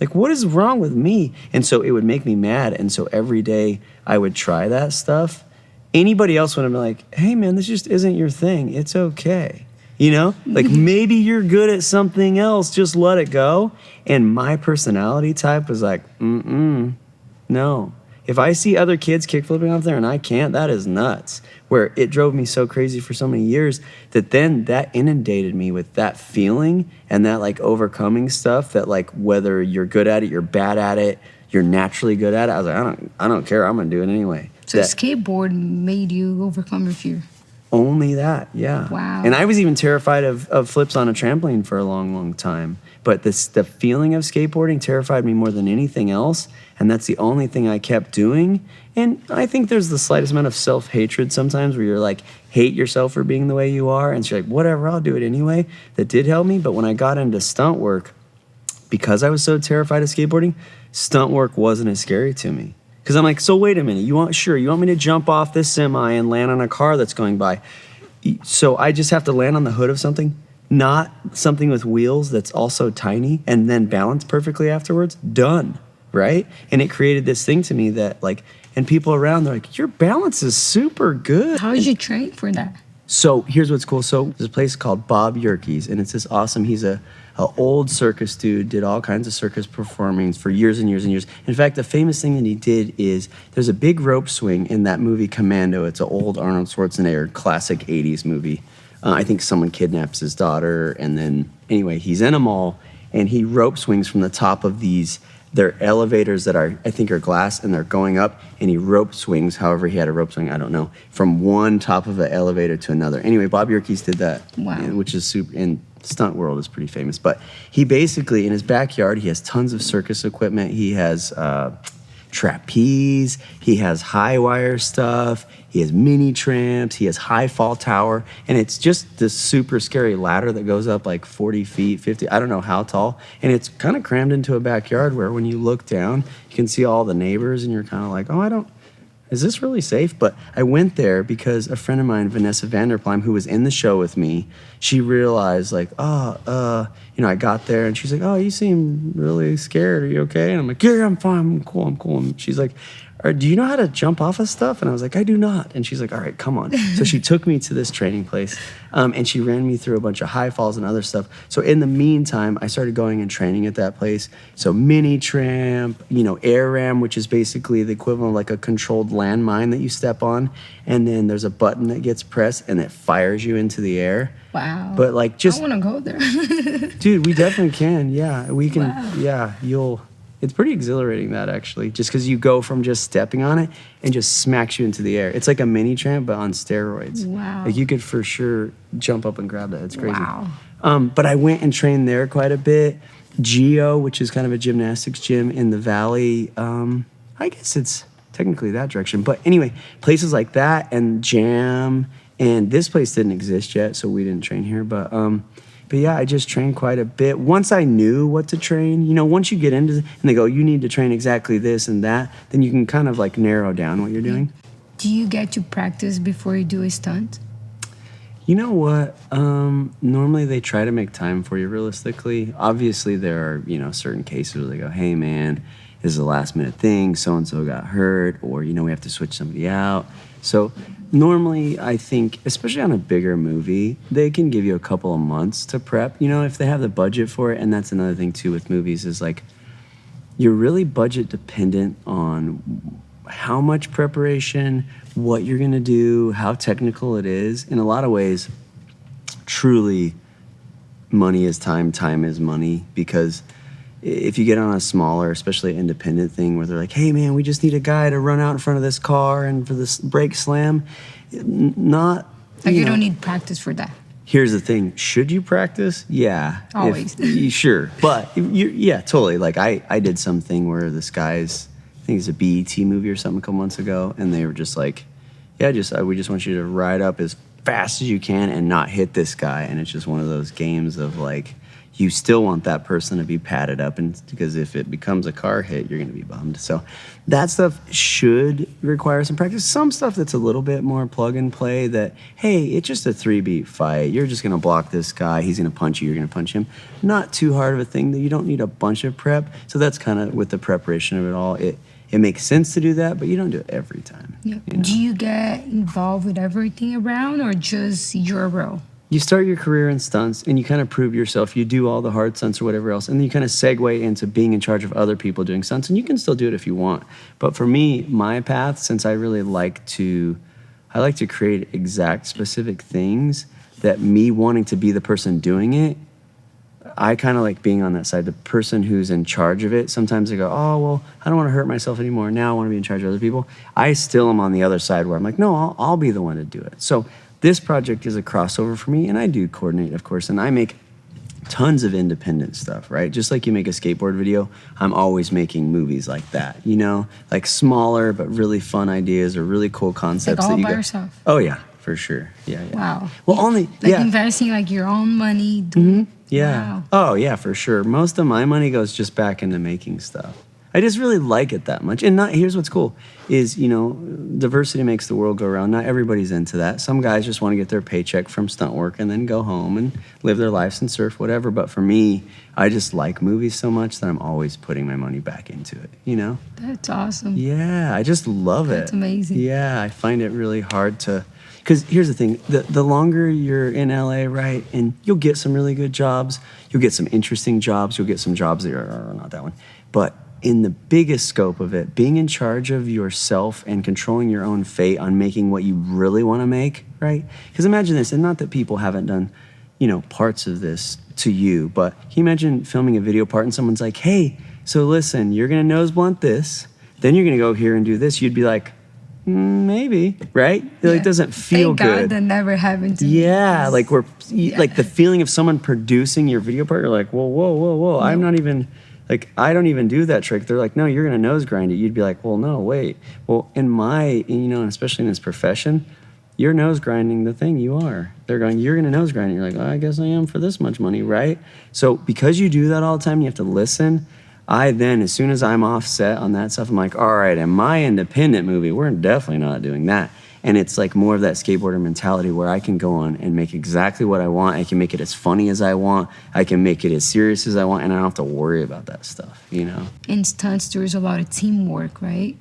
Like, what is wrong with me? And so it would make me mad. And so every day I would try that stuff. Anybody else would have been like, hey, man, this just isn't your thing. It's okay. You know? Like, maybe you're good at something else. Just let it go. And my personality type was like, no. If I see other kids kickflipping off there and I can't, that is nuts. Where it drove me so crazy for so many years that then that inundated me with that feeling and that like overcoming stuff that like whether you're good at it, you're bad at it, you're naturally good at it. I was like, I don't care. I'm gonna do it anyway. So skateboard made you overcome your fear. Only that, yeah. Wow. And I was even terrified of flips on a trampoline for a long, long time. But the feeling of skateboarding terrified me more than anything else. And that's the only thing I kept doing. And I think there's the slightest amount of self-hatred sometimes where you're like, hate yourself for being the way you are. And so you're like, whatever, I'll do it anyway. That did help me. But when I got into stunt work, because I was so terrified of skateboarding, stunt work wasn't as scary to me. Because I'm like, so wait a minute, you want me to jump off this semi and land on a car that's going by? So I just have to land on the hood of something, not something with wheels that's also tiny, and then balance perfectly afterwards? Done, right? And it created this thing to me that like, and people around, they're like, your balance is super good. How did you train for that? So here's what's cool. So there's a place called Bob Yerke's, and it's this awesome, he's a old circus dude, did all kinds of circus performings for years and years and years. In fact, the famous thing that he did is there's a big rope swing in that movie Commando. It's an old Arnold Schwarzenegger classic 80s movie. I think someone kidnaps his daughter, and then anyway, he's in a mall, and he rope swings from the top of these, they're elevators that are, I think are glass, and they're going up, and he rope swings, however he had a rope swing, I don't know, from one top of an elevator to another. Anyway, Bob Yerke's did that, wow. Which is super, in stunt world is pretty famous. But he basically, in his backyard, he has tons of circus equipment. He has trapeze, he has high wire stuff, he has mini tramps, he has high fall tower, and it's just this super scary ladder that goes up like 40 feet, 50, I don't know how tall, and it's kind of crammed into a backyard where when you look down, you can see all the neighbors, and you're kind of like, oh, is this really safe? But I went there because a friend of mine, Vanessa Vanderplein, who was in the show with me, she realized like, I got there and she's like, oh, you seem really scared. Are you okay? And I'm like, yeah, I'm fine. I'm cool. And she's like, do you know how to jump off of stuff? And I was like, I do not. And she's like, all right, come on. So she took me to this training place, and she ran me through a bunch of high falls and other stuff. So in the meantime, I started going and training at that place. So mini tramp, air ram, which is basically the equivalent of like a controlled landmine that you step on. And then there's a button that gets pressed and it fires you into the air. Wow. But like just... I want to go there. Dude, we definitely can. Yeah, we can. Wow. Yeah, it's pretty exhilarating that actually, just because you go from just stepping on it and just smacks you into the air. It's like a mini tramp, but on steroids. Wow. Like you could for sure jump up and grab that. It's crazy. Wow. But I went and trained there quite a bit. Geo, which is kind of a gymnastics gym in the valley. I guess it's technically that direction. But anyway, places like that and Jam. And this place didn't exist yet, so we didn't train here. But yeah, I just trained quite a bit. Once I knew what to train, once you get into it and they go, you need to train exactly this and that, then you can kind of like narrow down what you're doing. Do you get to practice before you do a stunt? You know what? Normally they try to make time for you realistically. Obviously there are, certain cases where they go, hey man, this is a last minute thing, so-and-so got hurt, or, we have to switch somebody out. So normally, I think, especially on a bigger movie, they can give you a couple of months to prep, if they have the budget for it. And that's another thing, too, with movies is, like, you're really budget dependent on how much preparation, what you're going to do, how technical it is. In a lot of ways, truly, money is time, time is money, because if you get on a smaller, especially independent thing where they're like, hey man, we just need a guy to run out in front of this car and for this brake slam, not... Like you don't need practice for that. Here's the thing, should you practice? Yeah. Always. Sure, but yeah, totally. Like I did something where this guy's, I think it's a BET movie or something a couple months ago, and they were just like, yeah, we just want you to ride up as fast as you can and not hit this guy. And it's just one of those games of like, you still want that person to be padded up, and because if it becomes a car hit, you're going to be bummed. So that stuff should require some practice. Some stuff that's a little bit more plug and play that, hey, it's just a 3-beat fight. You're just going to block this guy. He's going to punch you. You're going to punch him. Not too hard of a thing that you don't need a bunch of prep. So that's kind of with the preparation of it all. It makes sense to do that, but you don't do it every time. Yeah. Do you get involved with everything around or just your role? You start your career in stunts and you kind of prove yourself. You do all the hard stunts or whatever else, and then you kind of segue into being in charge of other people doing stunts, and you can still do it if you want. But for me, my path, since I really like to create exact specific things that me wanting to be the person doing it, I kind of like being on that side, the person who's in charge of it. Sometimes I go, oh, well, I don't want to hurt myself anymore. Now I want to be in charge of other people. I still am on the other side where I'm like, no, I'll be the one to do it. So this project is a crossover for me, and I do coordinate, of course, and I make tons of independent stuff, right? Just like you make a skateboard video, I'm always making movies like that, you know, like smaller but really fun ideas or really cool concepts. Like all that you by go, yourself? Oh yeah, for sure. Yeah. Wow. Well, only like investing like your own money. Yeah. Wow. Oh yeah, for sure. Most of my money goes just back into making stuff. I just really like it that much. And here's what's cool is, you know, diversity makes the world go round. Not everybody's into that. Some guys just want to get their paycheck from stunt work and then go home and live their lives and surf, whatever. But for me, I just like movies so much that I'm always putting my money back into it, you know? That's awesome. Yeah, I just love it. That's amazing. Yeah, I find it really hard to, because here's the thing, the longer you're in LA, right, and you'll get some really good jobs, you'll get some interesting jobs, you'll get some jobs that are not that one, but in the biggest scope of it, being in charge of yourself and controlling your own fate on making what you really want to make, right? Because imagine this, and not that people haven't done, you know, parts of this to you, but can you imagine filming a video part and someone's like, hey, so listen, you're going to nose blunt this, then you're going to go here and do this. You'd be like, maybe, right? Yeah. It doesn't feel Thank good. God that never happened to me. Yeah, like like the feeling of someone producing your video part, you're like, whoa, I'm not even... Like, I don't even do that trick. They're like, no, you're going to nose grind it. You'd be like, well, no, wait. Well, you know, especially in this profession, you're nose grinding the thing you are. They're going, you're going to nose grind it. You're like, I guess I am for this much money, right? So because you do that all the time, you have to listen. I then, as soon as I'm offset on that stuff, I'm like, all right, in my independent movie, we're definitely not doing that. And it's like more of that skateboarder mentality where I can go on and make exactly what I want. I can make it as funny as I want. I can make it as serious as I want. And I don't have to worry about that stuff, you know? In stunts, there's a lot of teamwork, right?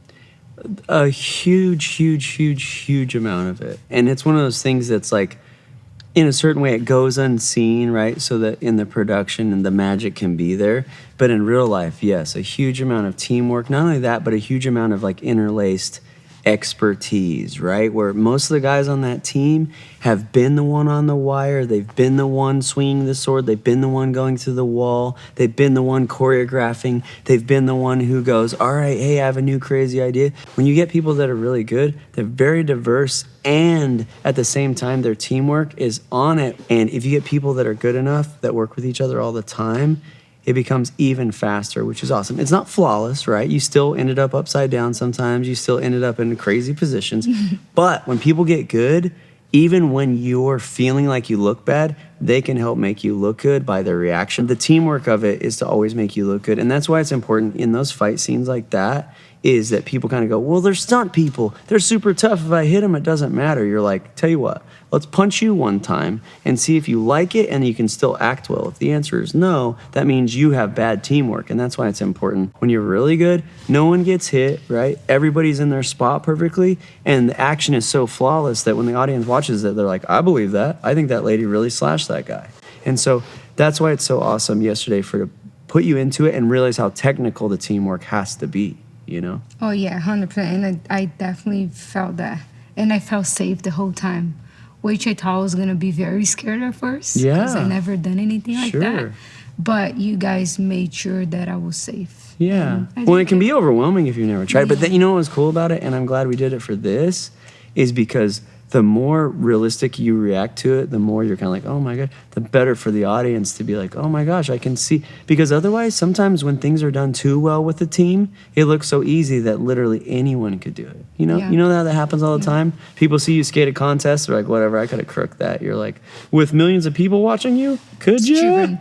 A huge amount of it. And it's one of those things that's like, in a certain way, it goes unseen, right? So that in the production and the magic can be there. But in real life, yes, a huge amount of teamwork. Not only that, but a huge amount of like interlaced expertise, right? Where most of the guys on that team have been the one on the wire, they've been the one swinging the sword, they've been the one going through the wall, they've been the one choreographing, they've been the one who goes, all right, hey, I have a new crazy idea. When you get people that are really good, they're very diverse, and at the same time, their teamwork is on it. And if you get people that are good enough, that work with each other all the time, it becomes even faster, which is awesome. It's not flawless, right? You still ended up upside down sometimes. You still ended up in crazy positions. But when people get good, even when you're feeling like you look bad, they can help make you look good by their reaction. The teamwork of it is to always make you look good. And that's why it's important in those fight scenes like that, is that people kind of go, well, they're stunt people. They're super tough. If I hit them, it doesn't matter. You're like, tell you what, let's punch you one time and see if you like it and you can still act well. If the answer is no, that means you have bad teamwork. And that's why it's important. When you're really good, no one gets hit, right? Everybody's in their spot perfectly. And the action is so flawless that when the audience watches it, they're like, I believe that. I think that lady really slashed that guy. And so that's why it's so awesome yesterday to put you into it and realize how technical the teamwork has to be. You know? Oh, yeah, 100%. And I definitely felt that. And I felt safe the whole time, which I thought I was going to be very scared at first. Yeah. Because I never done anything like Sure. that. But you guys made sure that I was safe. Yeah. Well, it can be overwhelming if you've never tried. But then, you know what was cool about it? And I'm glad we did it for this, is because the more realistic you react to it, the more you're kind of like, oh my God, the better for the audience to be like, oh my gosh, I can see. Because otherwise, sometimes when things are done too well with the team, it looks so easy that literally anyone could do it. You know? Yeah. You know how that happens all the time? People see you skate a contest, they're like, whatever, I could have crooked that. You're like, with millions of people watching you, could you?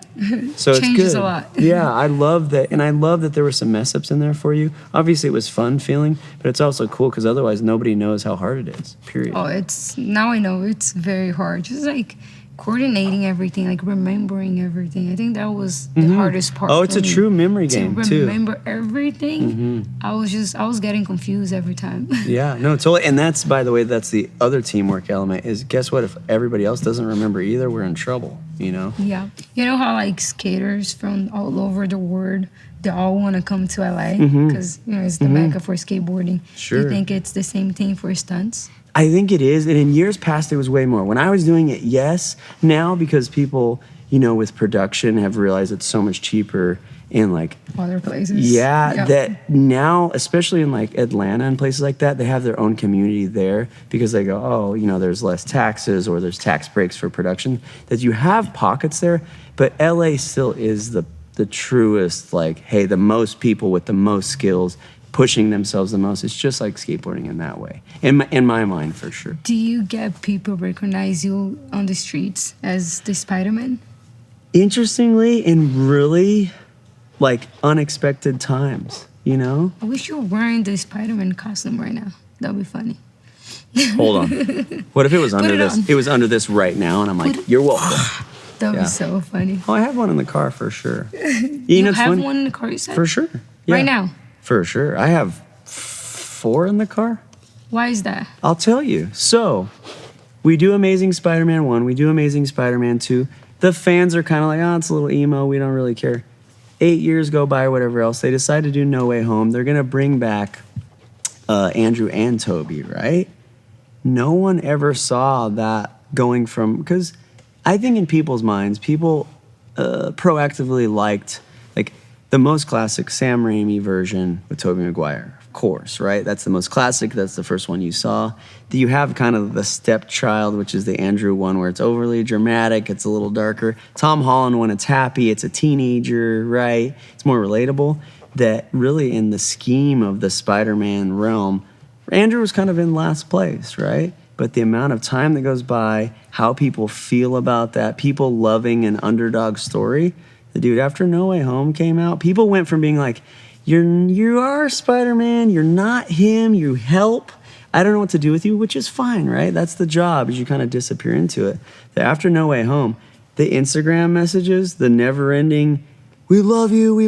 So it's Changes good. a lot. Yeah, I love that. And I love that there were some mess ups in there for you. Obviously, it was fun feeling, but it's also cool because otherwise nobody knows how hard it is, period. Oh, now I know it's very hard. Just like coordinating everything, like remembering everything. I think that was the hardest part. Oh, it's for a me. true memory game, to too. remember everything. I was getting confused every time. Yeah, no, totally. And that's, by the way, that's the other teamwork element is guess what? If everybody else doesn't remember either, we're in trouble, you know? Yeah. You know how like skaters from all over the world, they all want to come to LA because, you know, it's the mecca for skateboarding. Sure. Do you think it's the same thing for stunts? I think it is. And in years past, it was way more. When I was doing it, yes. Now, because people, you know, with production have realized it's so much cheaper in like Other places. yeah, Yep. that now, especially in like Atlanta and places like that, they have their own community there because they go, oh, you know, there's less taxes or there's tax breaks for production. That you have pockets there, but LA still is the truest, like, hey, the most people with the most skills pushing themselves the most. It's just like skateboarding in that way, in my mind, for sure. Do you get people recognize you on the streets as the Spiderman? Interestingly, in really like unexpected times, you know? I wish you were wearing the Spiderman costume right now. That would be funny. Hold on. What if it was under it this? on. It was under this right now, and I'm like, you're welcome. That would Yeah. be so funny. Oh, I have one in the car for sure. You know, it's have funny. one in the car, you said? For sure. Yeah. Right now? For sure. I have 4 in the car. Why is that? I'll tell you. So, we do Amazing Spider-Man 1. We do Amazing Spider-Man 2. The fans are kind of like, oh, it's a little emo. We don't really care. 8 years go by, whatever else. They decide to do No Way Home. They're going to bring back Andrew and Toby, right? No one ever saw that going from... Because I think in people's minds, people proactively liked like the most classic Sam Raimi version with Tobey Maguire, of course, right? That's the most classic. That's the first one you saw. You have kind of the stepchild, which is the Andrew one, where it's overly dramatic. It's a little darker. Tom Holland, when it's happy, it's a teenager, right? It's more relatable. That really, in the scheme of the Spider-Man realm, Andrew was kind of in last place, right? But the amount of time that goes by, how people feel about that, people loving an underdog story. The dude, after No Way Home came out, people went from being like, you are Spider-Man, you're not him, you help. I don't know what to do with you, which is fine, right? That's the job, is you kind of disappear into it. That after No Way Home, the Instagram messages, the never-ending, we love you,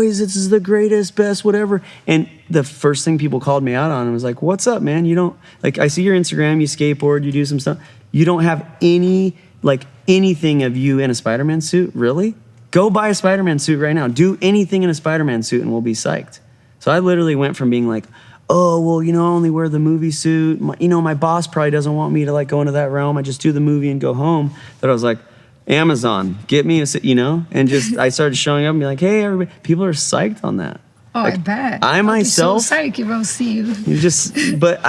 this is the greatest, best, whatever. And the first thing people called me out on was like, what's up, man? You don't, like, I see your Instagram, you skateboard, you do some stuff. You don't have anything of you in a Spider-Man suit, really? Go buy a Spider-Man suit right now. Do anything in a Spider-Man suit and we'll be psyched. So I literally went from being like, oh, well, I only wear the movie suit. My boss probably doesn't want me to like go into that realm. I just do the movie and go home. That I was like, Amazon, get me and just I started showing up and be like, hey, everybody. People are psyched on that. Oh, like, I bet. I myself, I'll be so psyched if I'll see you. but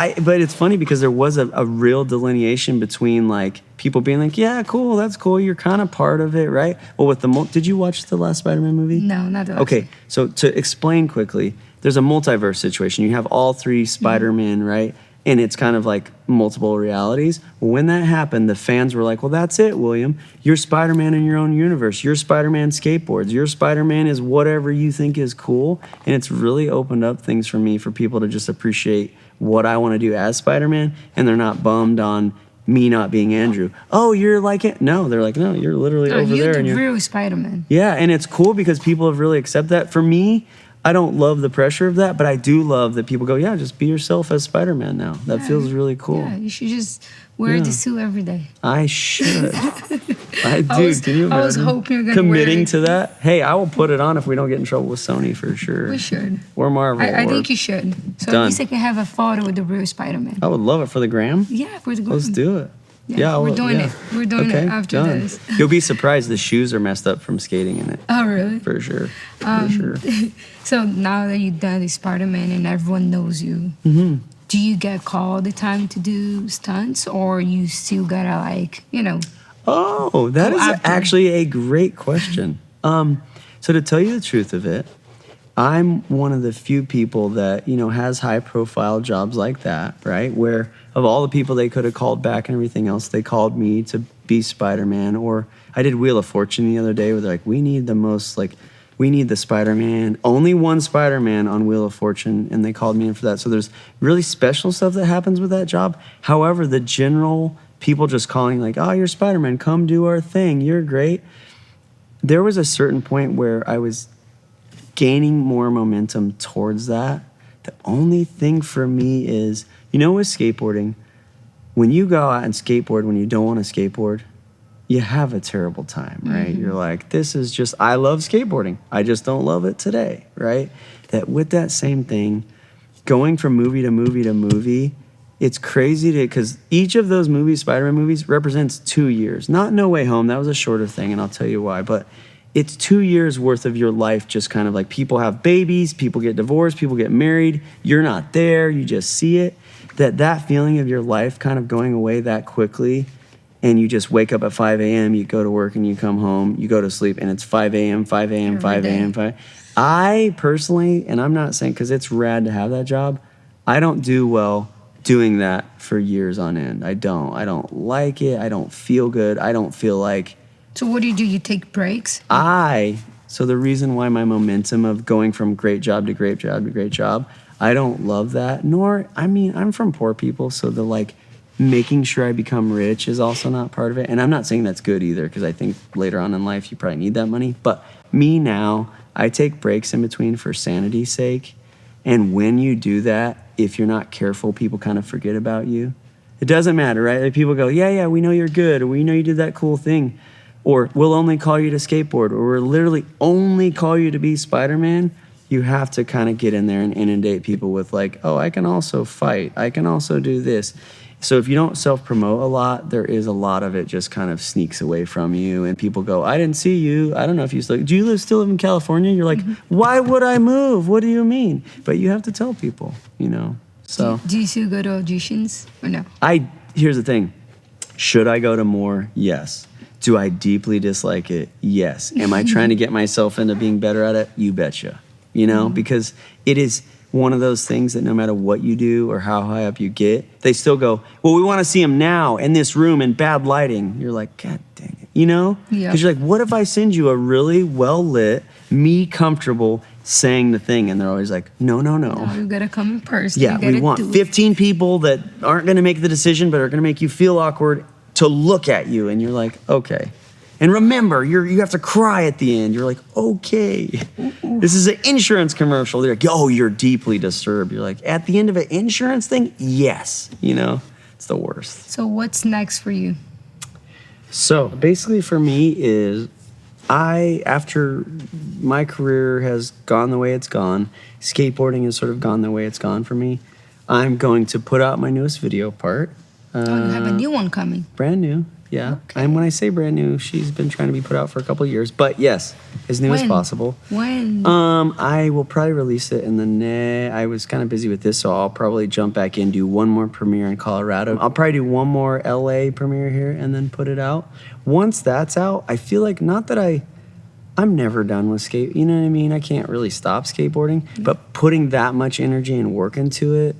it's funny because there was a real delineation between like people being like, yeah, cool, that's cool, you're kind of part of it, right? Well, with did you watch the last Spider-Man movie? No, not the last. Okay, so to explain quickly, there's a multiverse situation. You have all 3 Spider-Men, right? And it's kind of like multiple realities. When that happened, the fans were like, well, that's it, William. You're Spider-Man in your own universe. Your Spider-Man skateboards. Your Spider-Man is whatever you think is cool. And it's really opened up things for me for people to just appreciate what I want to do as Spider-Man. And they're not bummed on me not being Andrew. Oh, you're like it? No, they're like, no, you're literally over you're there. the And real Spider-Man. yeah, and it's cool because people have really accepted that. For me, I don't love the pressure of that, but I do love that people go, yeah, just be yourself as Spider-Man now. That feels really cool. Yeah, you should just wear the suit every day. I should. Can you imagine? I was hoping you're going to committing wear it. to that? Hey, I will put it on if we don't get in trouble with Sony for sure. We should. Or Marvel. I think you should. So Done. at least I can have a photo with the real Spider-Man. I would love it for the gram. Yeah, for the Let's do it. Yeah, we're doing it. We're doing it after done. this. You'll be surprised the shoes are messed up from skating in it. Oh, really? For sure. So now that you've done the Spider-Man and everyone knows you, do you get called all the time to do stunts, or you still gotta Oh, that is after. actually a great question. So to tell you the truth of it, I'm one of the few people that, has high profile jobs like that, right? Where of all the people they could have called back and everything else, they called me to be Spider-Man. Or I did Wheel of Fortune the other day where they're like, we need the Spider-Man, only one Spider-Man on Wheel of Fortune, and they called me in for that. So there's really special stuff that happens with that job. However, the general people just calling like, oh, you're Spider-Man, come do our thing, you're great. There was a certain point where I was gaining more momentum towards that. The only thing for me is, with skateboarding, when you go out and skateboard when you don't want to skateboard, you have a terrible time, right? You're like, I love skateboarding. I just don't love it today, right? That with that same thing, going from movie to movie to movie, it's crazy because each of those movies, Spider-Man movies, represents 2 years. Not No Way Home, that was a shorter thing, and I'll tell you why. But it's 2 years worth of your life just kind of like people have babies, people get divorced, people get married. You're not there. You just see it. That feeling of your life kind of going away that quickly, and you just wake up at 5 a.m., you go to work and you come home, you go to sleep, and it's 5 a.m., 5 a.m., Every 5 a.m., day. 5. I personally, and I'm not saying because it's rad to have that job, I don't do well doing that for years on end. I don't like it. I don't feel good. I don't feel like So what do? You take breaks? so the reason why my momentum of going from great job to great job to great job, I don't love that. I'm from poor people, so the like making sure I become rich is also not part of it. And I'm not saying that's good either, because I think later on in life you probably need that money. But me now, I take breaks in between for sanity's sake. And when you do that, if you're not careful, people kind of forget about you. It doesn't matter, right? Like people go, yeah, we know you're good, or we know you did that cool thing. Or we'll only call you to skateboard, or we'll literally only call you to be Spiderman. You have to kind of get in there and inundate people with like, oh, I can also fight. I can also do this. So if you don't self-promote a lot, there is a lot of it just kind of sneaks away from you. And people go, I didn't see you. I don't know if you still still live in California? You're like, why would I move? What do you mean? But you have to tell people, So Do you still go to auditions or no? here's the thing. Should I go to more? Yes. Do I deeply dislike it? Yes. Am I trying to get myself into being better at it? You betcha. Because it is one of those things that no matter what you do or how high up you get, they still go, well, we want to see him now in this room in bad lighting. You're like, God dang it. Yeah. Because you're like, what if I send you a really well-lit, me comfortable saying the thing? And they're always like, no. No, you gotta come in person. Yeah, You gotta we want do it. 15 people that aren't going to make the decision, but are going to make you feel awkward to look at you. And you're like, okay. And remember, you have to cry at the end. You're like, okay. This is an insurance commercial. They're like, oh, you're deeply disturbed. You're like, at the end of an insurance thing? Yes. It's the worst. So what's next for you? So basically for me is after my career has gone the way it's gone, skateboarding has sort of gone the way it's gone for me, I'm going to put out my newest video part. You have a new one coming. Brand new, yeah. Okay. And when I say brand new, she's been trying to be put out for a couple of years. But yes, as new as possible. When? I will probably release it in I was kind of busy with this, so I'll probably jump back in, do one more premiere in Colorado. I'll probably do one more LA premiere here and then put it out. Once that's out, I feel like I'm never done with skate. You know what I mean? I can't really stop skateboarding, but putting that much energy and work into it,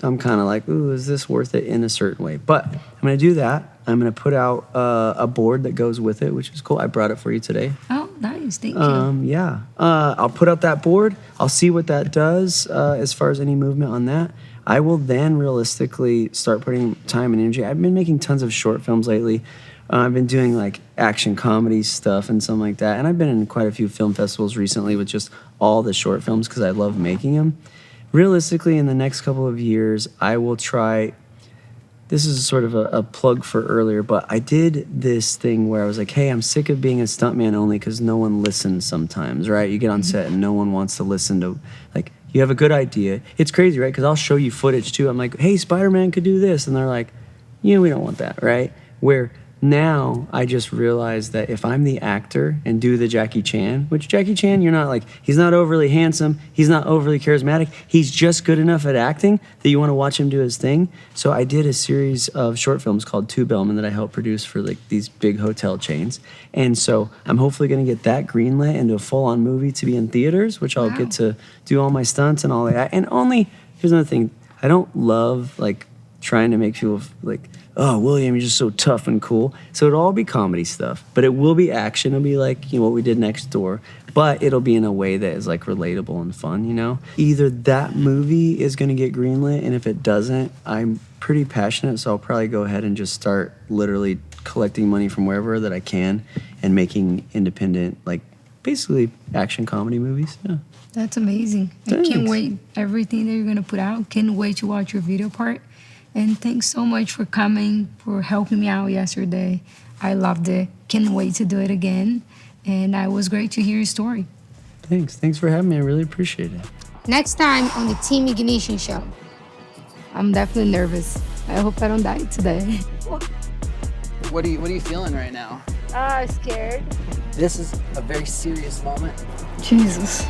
I'm kind of like, ooh, is this worth it in a certain way? But I'm going to do that. I'm going to put out a board that goes with it, which is cool. I brought it for you today. Oh, nice. Thank you. Yeah. I'll put out that board. I'll see what that does as far as any movement on that. I will then realistically start putting time and energy. I've been making tons of short films lately. I've been doing like action comedy stuff and something like that. And I've been in quite a few film festivals recently with just all the short films because I love making them. Realistically, in the next couple of years, I will try. This is sort of a plug for earlier, but I did this thing where I was like, hey, I'm sick of being a stuntman only because no one listens sometimes, right? You get on set and no one wants to listen to, like, you have a good idea. It's crazy, right? Because I'll show you footage too. I'm like, hey, Spider-Man could do this. And they're like, we don't want that, right? Where now I just realized that if I'm the actor and do the Jackie Chan, which Jackie Chan, he's not overly handsome, he's not overly charismatic, he's just good enough at acting that you want to watch him do his thing. So I did a series of short films called Two Bellman that I helped produce for like these big hotel chains. And so I'm hopefully going to get that greenlit into a full-on movie to be in theaters, which I'll get to do all my stunts and all that. And here's another thing, I don't love like trying to make people like, oh, William, you're just so tough and cool. So it'll all be comedy stuff, but it will be action. It'll be like, what we did next door, but it'll be in a way that is like relatable and fun, Either that movie is going to get greenlit, and if it doesn't, I'm pretty passionate, so I'll probably go ahead and just start literally collecting money from wherever that I can and making independent, like, basically action comedy movies. Yeah. That's amazing. Thanks. I can't wait. Everything that you're going to put out. Can't wait to watch your video part. And thanks so much for coming, for helping me out yesterday. I loved it. Can't wait to do it again. And it was great to hear your story. Thanks. Thanks for having me. I really appreciate it. Next time on the Team Ignition Show. I'm definitely nervous. I hope I don't die today. What are you feeling right now? Scared. This is a very serious moment. Jesus.